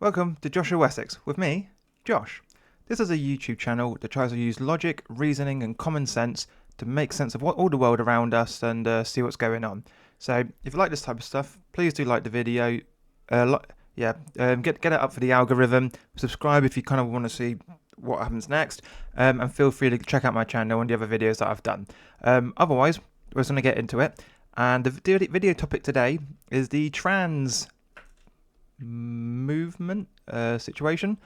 Welcome to Joshua Wessex with me, Josh. This is a YouTube channel that tries to use logic, reasoning, and common sense to make sense of all the world around us and see what's going on. So, if you like this type of stuff, please do like the video. Get it up for the algorithm. Subscribe if you kind of want to see what happens next, and feel free to check out my channel and the other videos that I've done. Otherwise, we're just going to get into it. And the video topic today is the trans movement situation.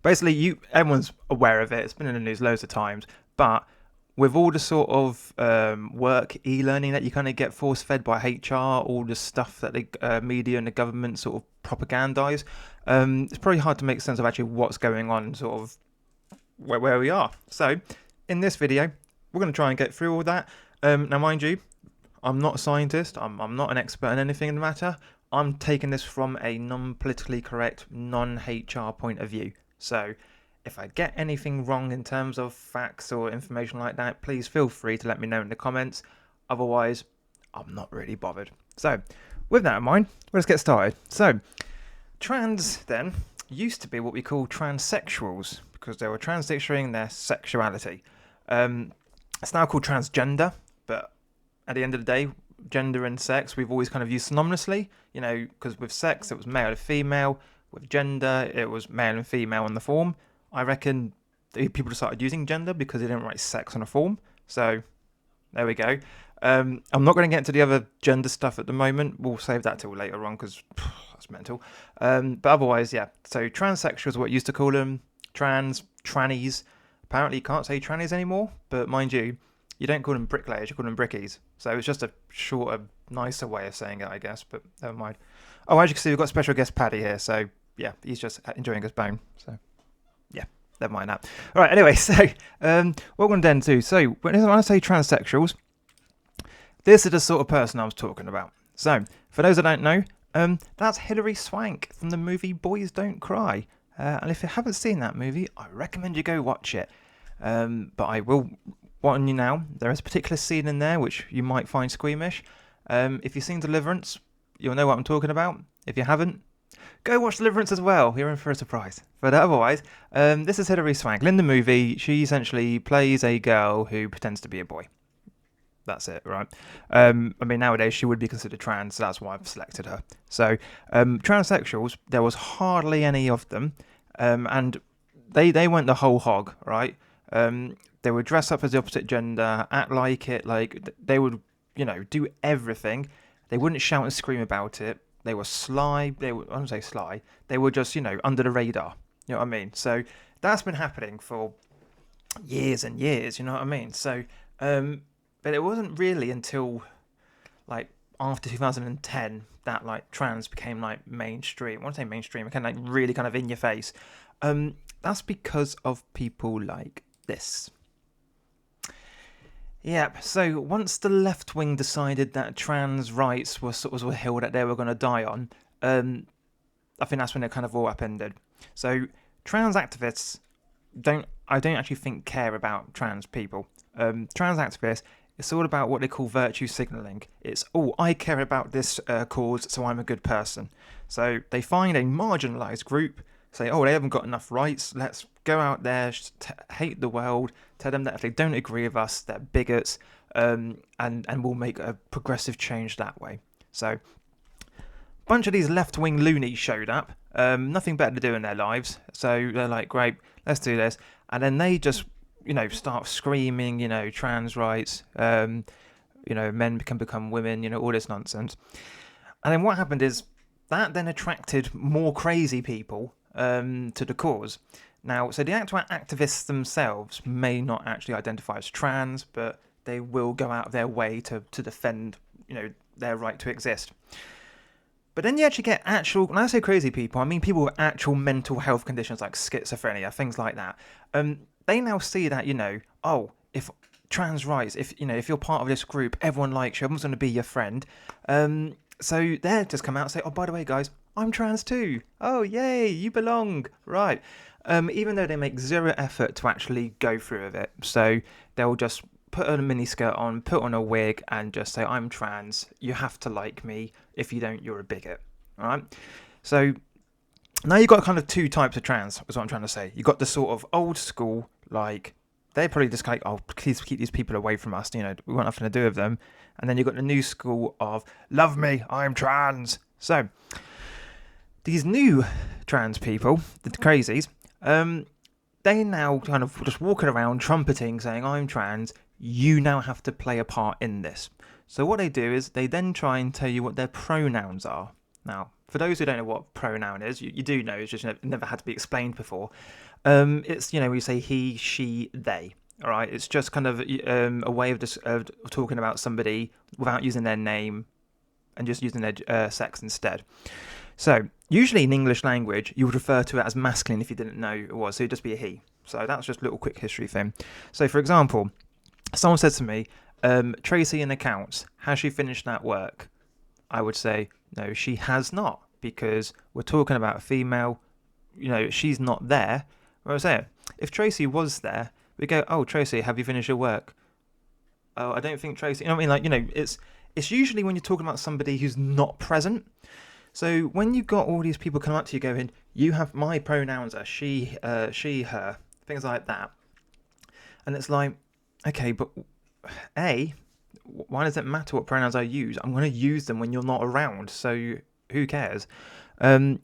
Basically, everyone's aware of it. It's been in the news loads of times. But with all the sort of work, e-learning that you kind of get force-fed by HR, all the stuff that the media and the government sort of propagandise, it's probably hard to make sense of actually what's going on, sort of where we are. So, in this video, we're going to try and get through all that. Now, mind you, I'm not a scientist. I'm not an expert in anything in the matter. I'm taking this from a non-politically correct, non-HR point of view. So, if I get anything wrong in terms of facts or information like that, please feel free to let me know in the comments. Otherwise, I'm not really bothered. So, with that in mind, let's get started. So, trans then used to be what we call transsexuals because they were transitioning their sexuality. It's now called transgender, but at the end of the day, gender and sex we've always kind of used synonymously, because with sex it was male and female, with gender it was male and female on the form. I reckon people started using gender because they didn't write sex on a form, so there we go. I'm not going to get into the other gender stuff at the moment. We'll save that till later on because that's mental. But otherwise, yeah, so transsexuals are what you used to call them. Trannies. Apparently you can't say trannies anymore, but mind you, you don't call them bricklayers, you call them brickies. So it's just a shorter, nicer way of saying it, I guess, but never mind. Oh, as you can see, we've got special guest Paddy here, so yeah, he's just enjoying his bone. So yeah, never mind that. All right, anyway, so what we're going to then do, so when I say transsexuals, this is the sort of person I was talking about. So, for those that don't know, that's Hilary Swank from the movie Boys Don't Cry. And if you haven't seen that movie, I recommend you go watch it. But I will warn you now, there is a particular scene in there which you might find squeamish. If you've seen Deliverance, you'll know what I'm talking about. If you haven't, go watch Deliverance as well. You're in for a surprise. But otherwise, this is Hilary Swank. In the movie, she essentially plays a girl who pretends to be a boy. That's it, right? Nowadays she would be considered trans, so that's why I've selected her. So, transsexuals, there was hardly any of them, and they went the whole hog, right? They would dress up as the opposite gender, act like it, like they would, do everything. They wouldn't shout and scream about it. They were sly. I don't say sly. They were just, under the radar. You know what I mean? So that's been happening for years and years. You know what I mean? So, but it wasn't really until like after 2010 that like trans became like mainstream. When I say mainstream, it kind of like really kind of in your face. That's because of people like this. Yep, so once the left wing decided that trans rights were sort of a hill that they were going to die on, I think that's when it kind of all upended. So trans activists I don't actually think care about trans people. Trans activists, it's all about what they call virtue signalling. It's, I care about this cause, so I'm a good person. So they find a marginalised group, say, they haven't got enough rights, let's go out there, hate the world, tell them that if they don't agree with us, they're bigots, and we'll make a progressive change that way. So, a bunch of these left-wing loonies showed up, nothing better to do in their lives, so they're like, great, let's do this, and then they just, start screaming, trans rights, men can become women, all this nonsense. And then what happened is, that then attracted more crazy people to the cause. Now, so the actual activists themselves may not actually identify as trans, but they will go out of their way to defend, their right to exist. But then you actually get when I say crazy people, I mean people with actual mental health conditions like schizophrenia, things like that. They now see that, if trans rights, if you're part of this group, everyone likes you, everyone's going to be your friend. So they'll just come out and say, by the way, guys, I'm trans too. Oh, yay, you belong. Right. Even though they make zero effort to actually go through with it. So they'll just put a miniskirt on, put on a wig, and just say, I'm trans. You have to like me. If you don't, you're a bigot. All right. So Now you've got kind of two types of trans, is what I'm trying to say. You've got the sort of old school, like, they're probably just like, oh, please keep these people away from us, we want nothing to do with them. And then you've got the new school of, love me, I'm trans. So, these new trans people, the crazies, they now kind of just walking around trumpeting, saying, I'm trans, you now have to play a part in this. So what they do is they then try and tell you what their pronouns are. Now, for those who don't know what pronoun is, you do know, it's just never had to be explained before. It's, we say he, she, they. All right, it's just kind of a way of talking about somebody without using their name and just using their sex instead. So, usually in English language, you would refer to it as masculine if you didn't know it was, so it'd just be a he. So that's just a little quick history thing. So, for example, someone said to me, Tracy in accounts, has she finished that work? I would say, no, she has not, because we're talking about a female, she's not there. What I was saying, if Tracy was there, we go, oh, Tracy, have you finished your work? Oh, I don't think Tracy, it's usually when you're talking about somebody who's not present. So when you've got all these people come up to you going, you have, my pronouns are she, her, things like that. And it's like, okay, but why does it matter what pronouns I use? I'm going to use them when you're not around, so who cares? And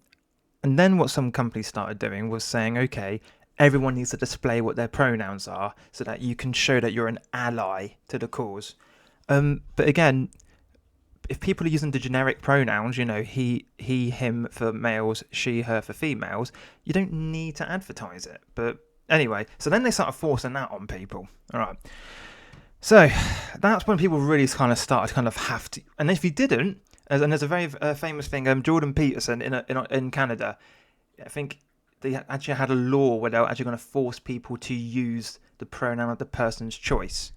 then what some companies started doing was saying, okay, everyone needs to display what their pronouns are so that you can show that you're an ally to the cause. But again, if people are using the generic pronouns, he, him for males, she, her for females, you don't need to advertise it. But anyway, so then they started forcing that on people. All right. So that's when people really kind of started to kind of have to. And if you didn't, and there's a very famous thing, Jordan Peterson in Canada, I think they actually had a law where they were actually going to force people to use the pronoun of the person's choice.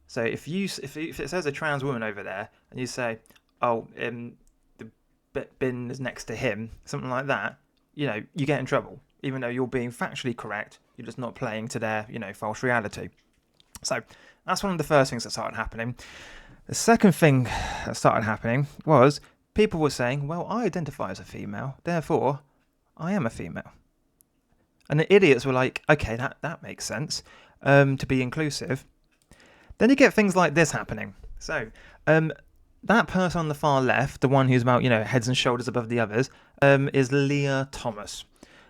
So if it says a trans woman over there, and you say, oh, the bin is next to him, something like that, you get in trouble. Even though you're being factually correct, you're just not playing to their, false reality. So that's one of the first things that started happening. The second thing that started happening was people were saying, well, I identify as a female, therefore I am a female. And the idiots were like, okay, that makes sense, to be inclusive. Then you get things like this happening. So, that person on the far left, the one who's about, heads and shoulders above the others, is Leah Thomas.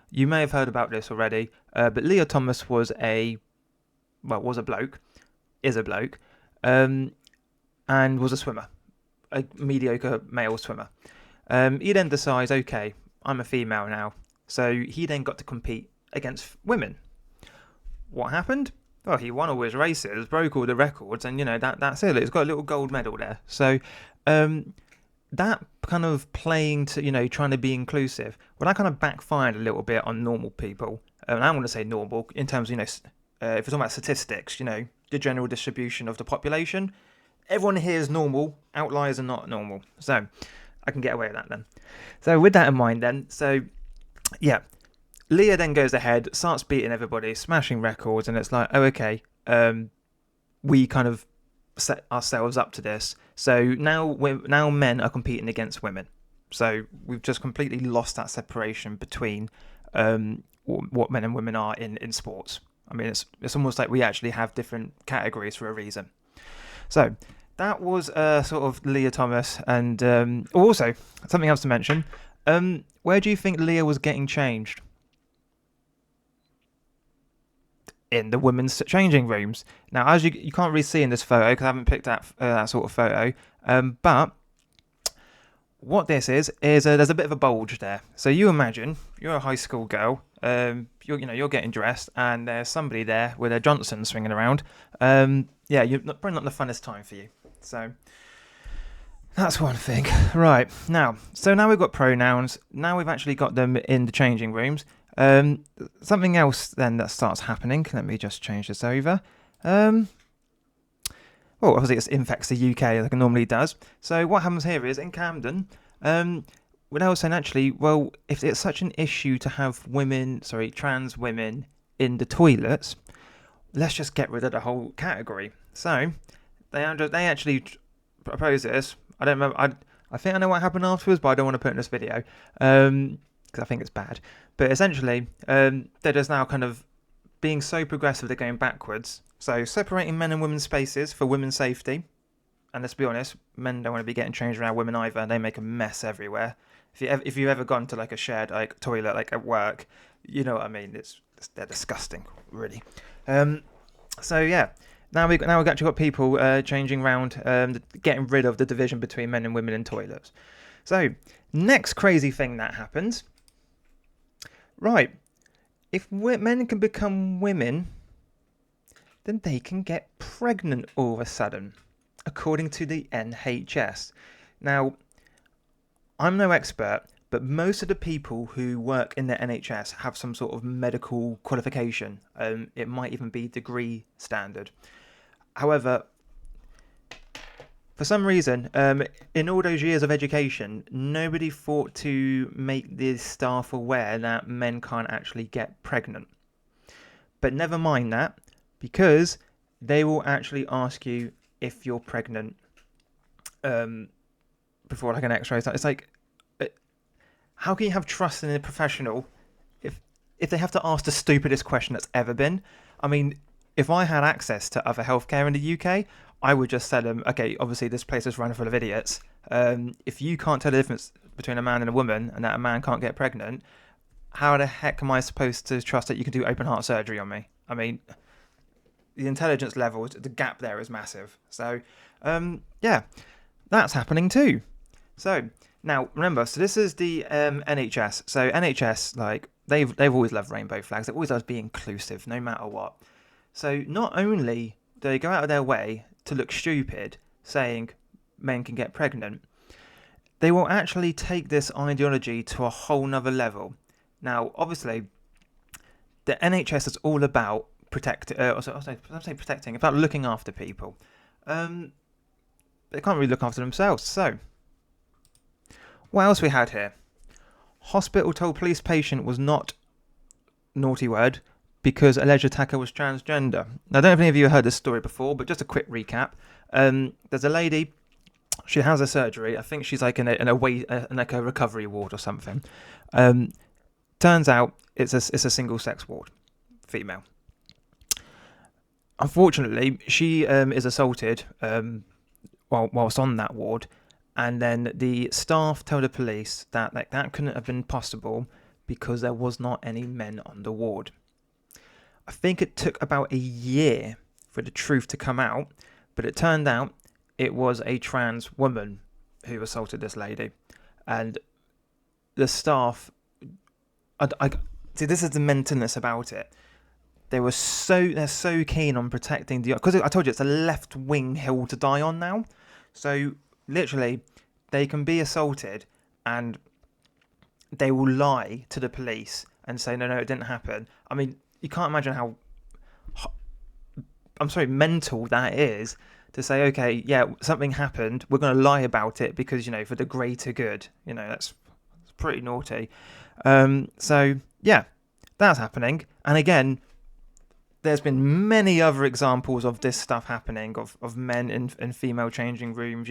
You may have heard about this already, but Leah Thomas was a bloke, is a bloke, and was a swimmer, a mediocre male swimmer. He then decides, okay, I'm a female now. So he then got to compete against women. What happened? Well, he won all his races, broke all the records, and that's it. He's got a little gold medal there. So that kind of playing to trying to be inclusive, well, that kind of backfired a little bit on normal people. And I want to say normal in terms of if we're talking about statistics, the general distribution of the population, everyone here is normal. Outliers are not normal. So I can get away with that then. So with that in mind, then, yeah. Leah then goes ahead, starts beating everybody, smashing records, and it's like, oh, okay, we kind of set ourselves up to this. So now men are competing against women. So we've just completely lost that separation between what men and women are in sports. I mean, it's almost like we actually have different categories for a reason. So that was sort of Leah Thomas, and also something else to mention. Where do you think Leah was getting changed? In the women's changing rooms. Now, as you can't really see in this photo because I haven't picked that sort of photo, but what this is there's a bit of a bulge there. So you imagine you're a high school girl, you're getting dressed, and there's somebody there with a Johnson swinging around. You're probably not the funnest time for you. So that's one thing. Right, now we've got pronouns. Now we've actually got them in the changing rooms. Something else then that starts happening. Let me just change this over. Obviously it infects the UK like it normally does. So what happens here is in Camden, when I was saying actually, well, if it's such an issue to have trans women in the toilets, let's just get rid of the whole category. So they actually proposed this. I don't remember. I think I know what happened afterwards, but I don't want to put it in this video. because I think it's bad. But essentially, they're just now kind of being so progressive they're going backwards. So separating men and women's spaces for women's safety. And let's be honest, men don't want to be getting changed around women either. They make a mess everywhere. If you've ever gone to like a shared like toilet like at work, you know what I mean. They're disgusting, really. So yeah, now we've actually got people changing around, getting rid of the division between men and women in toilets. So next crazy thing that happens. Right, if men can become women, then they can get pregnant all of a sudden, according to the NHS. Now, I'm no expert, but most of the people who work in the NHS have some sort of medical qualification. It might even be degree standard. However, for some reason, in all those years of education, nobody thought to make the staff aware that men can't actually get pregnant. But never mind that, because they will actually ask you if you're pregnant before like an X-ray. It's like, how can you have trust in a professional if they have to ask the stupidest question that's ever been? I mean, if I had access to other healthcare in the UK, I would just tell them, okay, obviously this place is run full of idiots. If you can't tell the difference between a man and a woman and that a man can't get pregnant, how the heck am I supposed to trust that you can do open heart surgery on me? I mean, the intelligence level, the gap there is massive. So, yeah, that's happening too. So, now remember, so this is the NHS. So NHS, like, they've always loved rainbow flags. They've always loved being inclusive, no matter what. So not only do they go out of their way to look stupid, saying men can get pregnant, they will actually take this ideology to a whole nother level. Now, obviously, the NHS is all about protecting, about looking after people. They can't really look after themselves. So, what else we had here? Hospital told police patient was not, naughty word, because alleged attacker was transgender. Now, I don't know if any of you have heard this story before, but just a quick recap. There's a lady, she has a surgery. I think she's like in a recovery ward or something. Turns out it's a single sex ward, female. Unfortunately, she is assaulted whilst on that ward, and then the staff tell the police that that couldn't have been possible because there was not any men on the ward. I think it took about a year for the truth to come out, but it turned out it was a trans woman who assaulted this lady, and the staff. I see. This is the mentalness about it. They're so keen on protecting because I told you it's a left-wing hill to die on now. So literally, they can be assaulted and they will lie to the police and say no, it didn't happen. I mean, you can't imagine how mental that is to say, okay, yeah, something happened. We're going to lie about it because for the greater good. That's pretty naughty. So yeah, that's happening. And again, there's been many other examples of this stuff happening, of men in female changing rooms,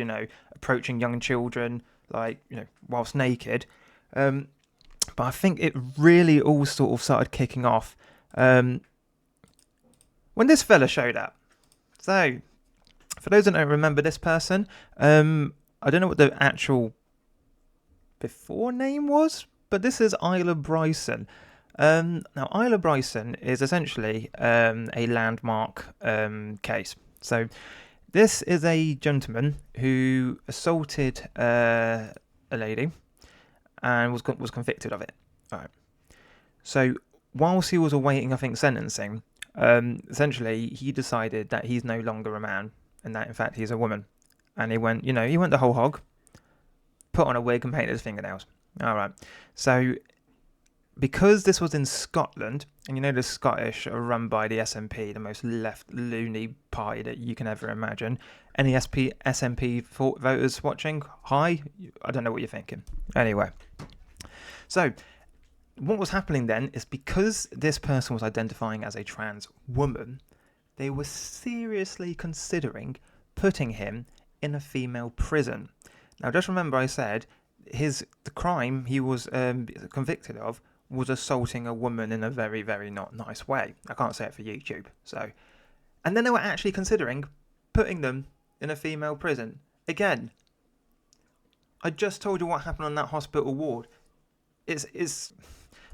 approaching young children, whilst naked. But I think it really all sort of started kicking off when this fella showed up. So, for those that don't remember this person, I don't know what the actual before name was, but this is Isla Bryson. Now, Isla Bryson is essentially a landmark case. So, this is a gentleman who assaulted a lady and was convicted of it. All right. So, whilst he was awaiting, I think, sentencing, essentially he decided that he's no longer a man and that, in fact, he's a woman. And he went the whole hog, put on a wig and painted his fingernails. All right. So, because this was in Scotland, and the Scottish are run by the SNP, the most left loony party that you can ever imagine. Any SNP voters watching? Hi? I don't know what you're thinking. Anyway. So, what was happening then is because this person was identifying as a trans woman, they were seriously considering putting him in a female prison. Now, just remember I said the crime he was convicted of was assaulting a woman in a very, very not nice way. I can't say it for YouTube. So, and then they were actually considering putting them in a female prison. Again, I just told you what happened on that hospital ward. It's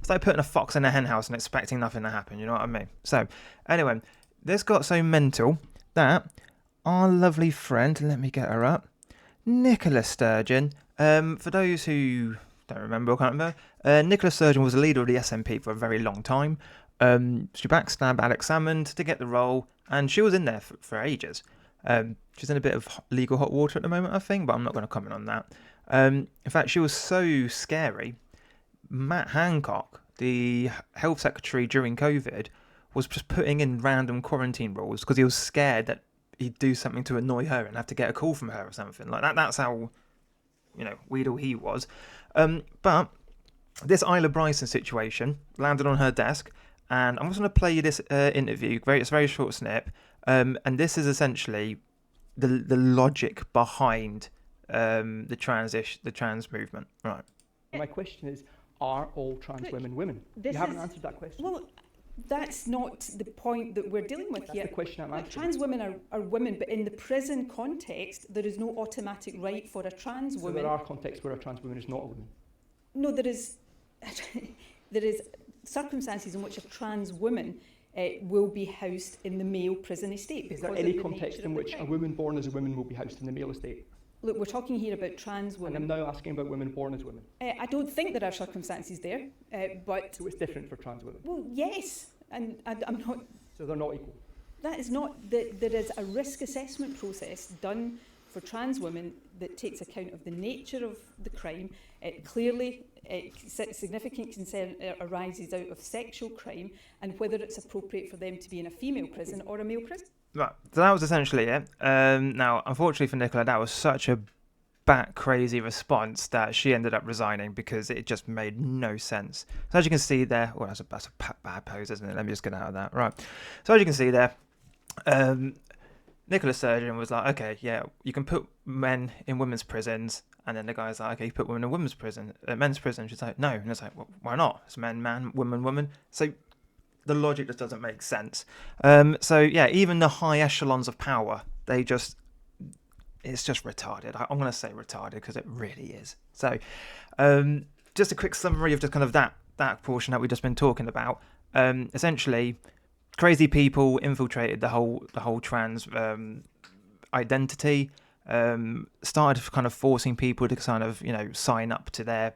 like putting a fox in a hen house and expecting nothing to happen. You know what I mean? So, anyway, this got so mental that our lovely friend, let me get her up, Nicola Sturgeon. For those who don't remember or can't remember, Nicola Sturgeon was the leader of the SNP for a very long time. She backstabbed Alex Salmond to get the role, and she was in there for ages. She's in a bit of legal hot water at the moment, I think, but I'm not going to comment on that. In fact, she was so scary. Matt Hancock, the health secretary during COVID, was just putting in random quarantine rules because he was scared that he'd do something to annoy her and have to get a call from her or something like that. That's how, weedle he was. But this Isla Bryson situation landed on her desk, and I'm just going to play you this interview. It's a very short snip, and this is essentially the logic behind the trans movement. Right. My question is, are all trans women women? You haven't answered that question. Well, that's not the point that we're dealing with here. That's the question I'm answering. Trans women are women, but in the prison context, there is no automatic right for a trans woman. So there are contexts where a trans woman is not a woman? No, there is circumstances in which a trans woman will be housed in the male prison estate. Is there any context in which a woman born as a woman will be housed in the male estate? Look, we're talking here about trans women. And I'm now asking about women born as women. I don't think there are circumstances there, but... So it's different for trans women? Well, yes, and I'm not... So they're not equal? That is not... There is a risk assessment process done for trans women that takes account of the nature of the crime. Clearly, significant concern arises out of sexual crime and whether it's appropriate for them to be in a female prison or a male prison. Right, so that was essentially it. Now, unfortunately for Nicola, that was such a bat crazy response that she ended up resigning because it just made no sense. So as you can see there, well, that's a bad pose, isn't it? Let me just get out of that. Right. So as you can see there, Nicola Sturgeon was like, okay, yeah, you can put men in women's prisons, and then the guy's like, okay, you put women in women's prison, men's prison. She's like, no, and it's like, well, why not? It's men, man, woman, woman. So the logic just doesn't make sense. So yeah, even the high echelons of power, it's just retarded. I'm going to say retarded because it really is. So just a quick summary of just kind of that portion that we've just been talking about. Essentially, crazy people infiltrated the whole trans identity. Started kind of forcing people to kind of sign up to their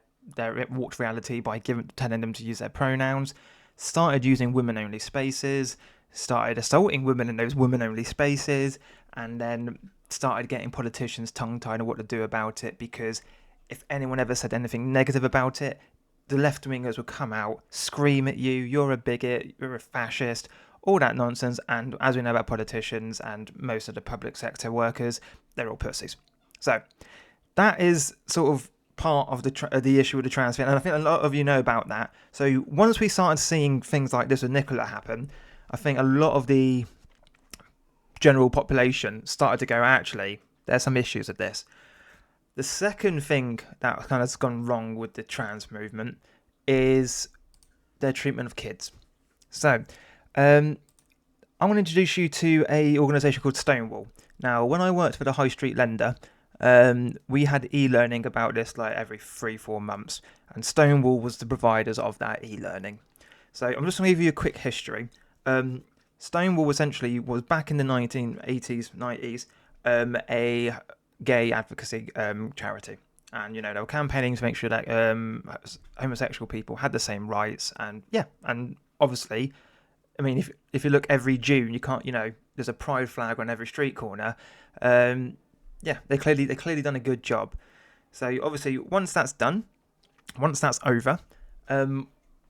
warped reality by telling them to use their pronouns. Started using women-only spaces, started assaulting women in those women-only spaces, and then started getting politicians tongue-tied on what to do about it, because if anyone ever said anything negative about it, the left-wingers would come out, scream at you, you're a bigot, you're a fascist, all that nonsense. And as we know about politicians and most of the public sector workers, they're all pussies. So that is sort of part of the issue with the trans thing, and I think a lot of you know about that. So once we started seeing things like this with Nicola happen, I think a lot of the general population started to go, actually, there's some issues with this. The second thing that kind of has gone wrong with the trans movement is their treatment of kids. So I'm going to introduce you to a organisation called Stonewall. Now, when I worked for the High Street Lender, we had e-learning about this like every 3-4 months, and Stonewall was the providers of that e-learning. So I'm just going to give you a quick history. Stonewall essentially was, back in the 1980s, 90s, a gay advocacy charity, and they were campaigning to make sure that homosexual people had the same rights, and obviously, I mean, if you look every June, you can't, there's a pride flag on every street corner. They clearly done a good job. So obviously, once that's done, once that's over, the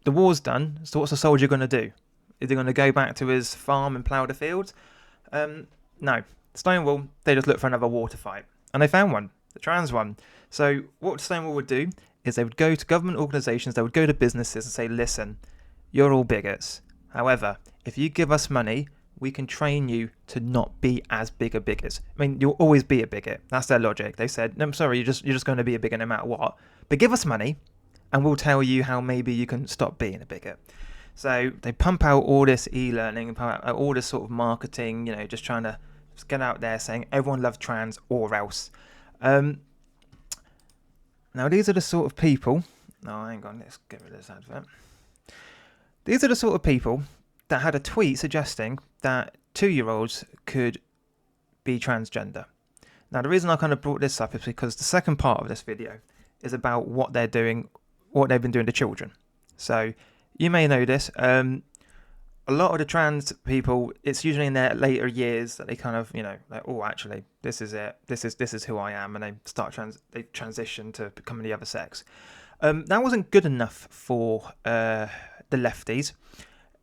war's done. So what's a soldier going to do? Is he going to go back to his farm and plough the fields? No. Stonewall, they just looked for another war to fight, and they found one, the trans one. So what Stonewall would do is they would go to government organisations, they would go to businesses and say, listen, you're all bigots. However, if you give us money, we can train you to not be as big a bigot. I mean, you'll always be a bigot. That's their logic. They said, no, I'm sorry, you're just going to be a bigot no matter what. But give us money, and we'll tell you how maybe you can stop being a bigot. So they pump out all this e-learning, and pump out all this sort of marketing, just trying to get out there saying everyone loves trans or else. Now, these are the sort of people... No, hang on, let's get rid of this advert. These are the sort of people that had a tweet suggesting that 2-year-olds could be transgender. Now, the reason I kind of brought this up is because the second part of this video is about what they've been doing to children. So, you may know this. A lot of the trans people, it's usually in their later years that they kind of, like, oh, actually, this is it. This is who I am, and they transition to becoming the other sex. That wasn't good enough for the lefties.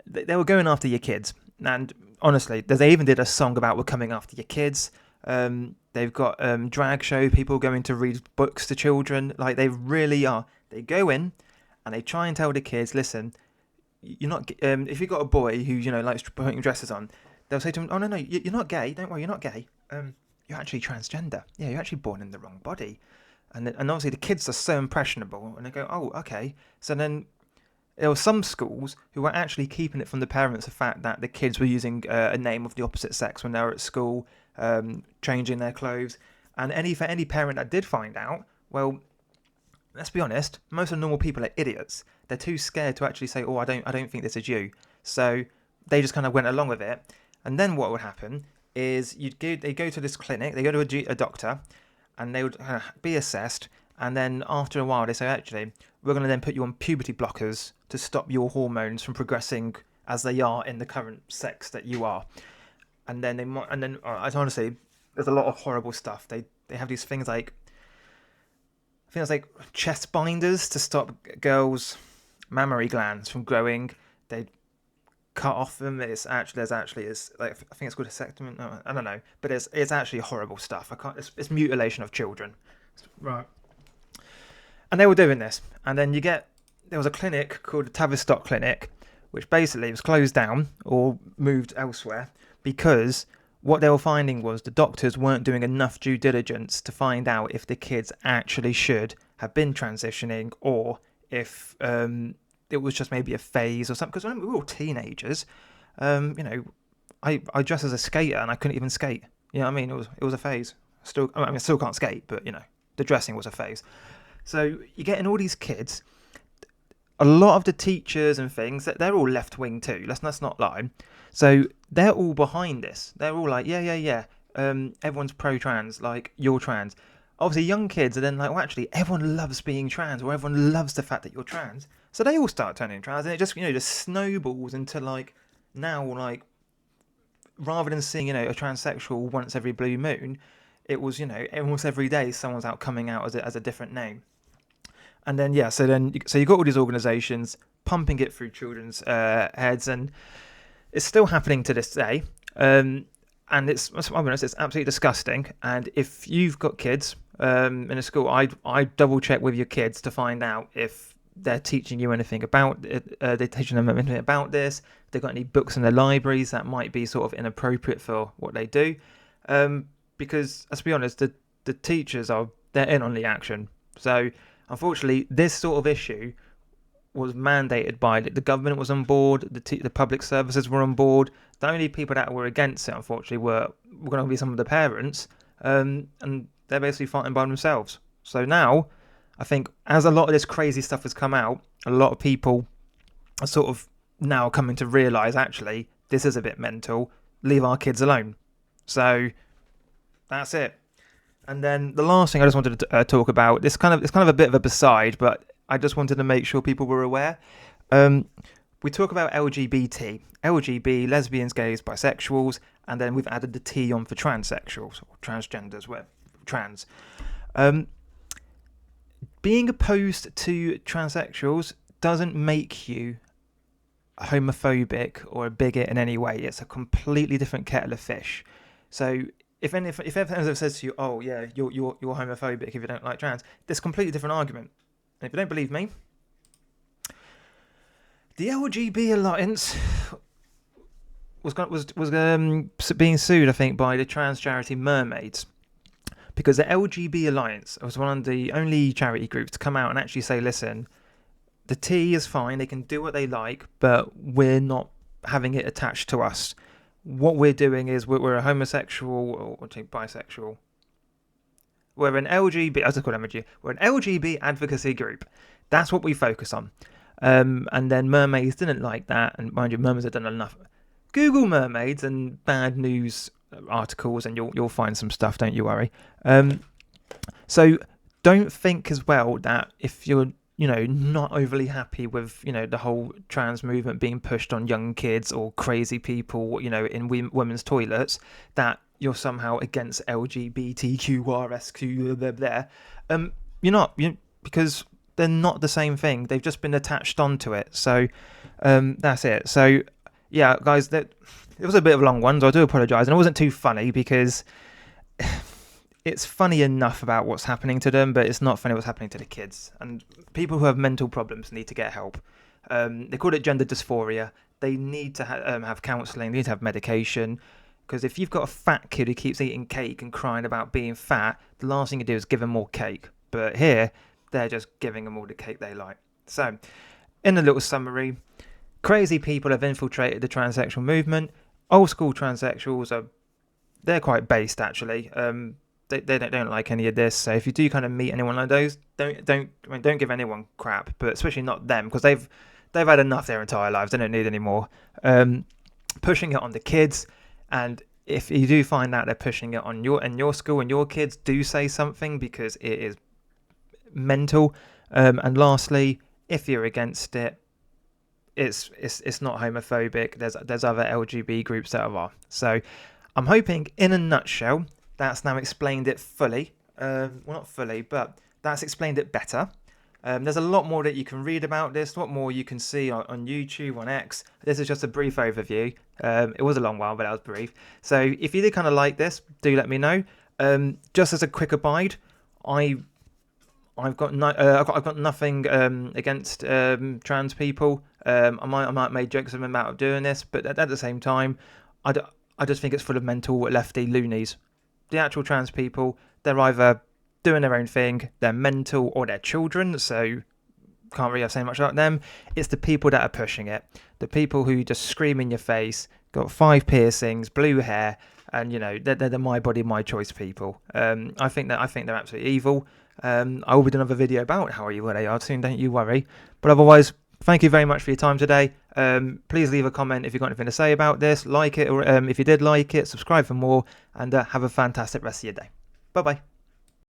They were going after your kids, and honestly, they even did a song about we're coming after your kids. They've got drag show people going to read books to children. Like, they really are. They go in and they try and tell the kids, listen, you're not. If you've got a boy who likes putting dresses on, they'll say to him, oh no, you're not gay. Don't worry, you're not gay. You're actually transgender. Yeah, you're actually born in the wrong body. And obviously the kids are so impressionable, and they go, oh, okay. So then there were some schools who were actually keeping it from the parents, the fact that the kids were using a name of the opposite sex when they were at school, changing their clothes. And for any parent that did find out, well, let's be honest, most of normal people are idiots. They're too scared to actually say, oh, I don't think this is you. So they just kind of went along with it. And then what would happen is they go to this clinic, they go to a doctor, and they would be assessed, and then after a while they say, actually, we're going to then put you on puberty blockers to stop your hormones from progressing as they are in the current sex that you are. And then honestly, there's a lot of horrible stuff. They have these things like, I think it's like chest binders to stop girls' mammary glands from growing. They cut off them. It's like, I think it's called a sectomy. No, I don't know, but it's actually horrible stuff. It's mutilation of children, right? And they were doing this, and then there was a clinic called the Tavistock Clinic, which basically was closed down or moved elsewhere because what they were finding was the doctors weren't doing enough due diligence to find out if the kids actually should have been transitioning, or if it was just maybe a phase or something. Because when we were all teenagers, I dressed as a skater and I couldn't even skate. You know what I mean? It was a phase. I still can't skate, but the dressing was a phase. So you're getting all these kids. A lot of the teachers and things, they're all left wing too. Let's not lie. So they're all behind this. They're all like, yeah. Everyone's pro-trans, like, you're trans. Obviously, young kids are then like, well, actually, everyone loves being trans, or everyone loves the fact that you're trans. So they all start turning trans, and it just, just snowballs into, like, now, like, rather than seeing, a transsexual once every blue moon, it was, almost every day someone's out coming out as a different name. And then, so you got all these organisations pumping it through children's heads, and it's still happening to this day. And it's absolutely disgusting. And if you've got kids in a school, I double check with your kids to find out if they're teaching you anything about it. They're teaching them anything about this. If they've got any books in their libraries that might be sort of inappropriate for what they do. Because let's be honest, the teachers they're in on the action. So unfortunately, this sort of issue was mandated by the government was on board, the public services were on board. The only people that were against it, unfortunately, were going to be some of the parents, and they're basically fighting by themselves. So now, I think, as a lot of this crazy stuff has come out, a lot of people are sort of now coming to realise, actually, this is a bit mental. Leave our kids alone. So that's it. And then the last thing I just wanted to talk about, it's kind of a bit of a beside, but I just wanted to make sure people were aware. We talk about LGBT, lesbians, gays, bisexuals, and then we've added the T on for transsexuals or transgenders, trans. Being opposed to transsexuals doesn't make you homophobic or a bigot in any way. It's a completely different kettle of fish. So if everyone says to you, oh yeah, you're homophobic if you don't like trans, there's a completely different argument. And if you don't believe me, the LGB Alliance being sued, I think, by the trans charity Mermaids, because the LGB Alliance was one of the only charity groups to come out and actually say, listen, the T is fine, they can do what they like, but we're not having it attached to us. What we're doing is we're a homosexual or bisexual. We're an LGBT, I just call it we're an LGBT advocacy group. That's what we focus on. And then Mermaids didn't like that, and mind you, Mermaids have done enough. Google Mermaids and bad news articles, and you'll find some stuff. Don't you worry. So don't think as well that if you're not overly happy with the whole trans movement being pushed on young kids or crazy people in women's toilets, that you're somehow against LGBTQRSQ there. You're not, because they're not the same thing. They've just been attached onto it. So that's it. So yeah, guys, it was a bit of a long one, so I do apologise. And it wasn't too funny because it's funny enough about what's happening to them, but it's not funny what's happening to the kids. And people who have mental problems need to get help. They call it gender dysphoria. They need to have counselling. They need to have medication. Because if you've got a fat kid who keeps eating cake and crying about being fat, the last thing you do is give them more cake. But here, they're just giving them all the cake they like. So, in a little summary, crazy people have infiltrated the transsexual movement. Old school transsexuals they're quite based actually. They don't like any of this. So if you do kind of meet anyone like those, don't give anyone crap, but especially not them, because they've had enough their entire lives. They don't need any more. Pushing it on the kids, and if you do find out they're pushing it on your school and your kids, do say something, because it is mental. And lastly, if you're against it, it's not homophobic. There's other LGBT groups that are. So I'm hoping, in a nutshell, that's now explained it fully. Well, not fully, but that's explained it better. There's a lot more that you can read about this, a lot more you can see on YouTube, on X. This is just a brief overview. It was a long while, but that was brief. So if you did kind of like this, do let me know. Just as a quick abide, I've got nothing against trans people. I might make jokes of them out of doing this, but at the same time, I just think it's full of mental lefty loonies. The actual trans people, they're either doing their own thing, they're mental, or they're children, so can't really say much about them. It's the people that are pushing it. The people who just scream in your face, got 5 piercings, blue hair, and they're the my body, my choice people. I think they're absolutely evil. I will be doing another video about how evil they are soon, don't you worry. But otherwise, thank you very much for your time today. Please leave a comment if you've got anything to say about this. Like it, or if you did like it, subscribe for more, and have a fantastic rest of your day. Bye bye.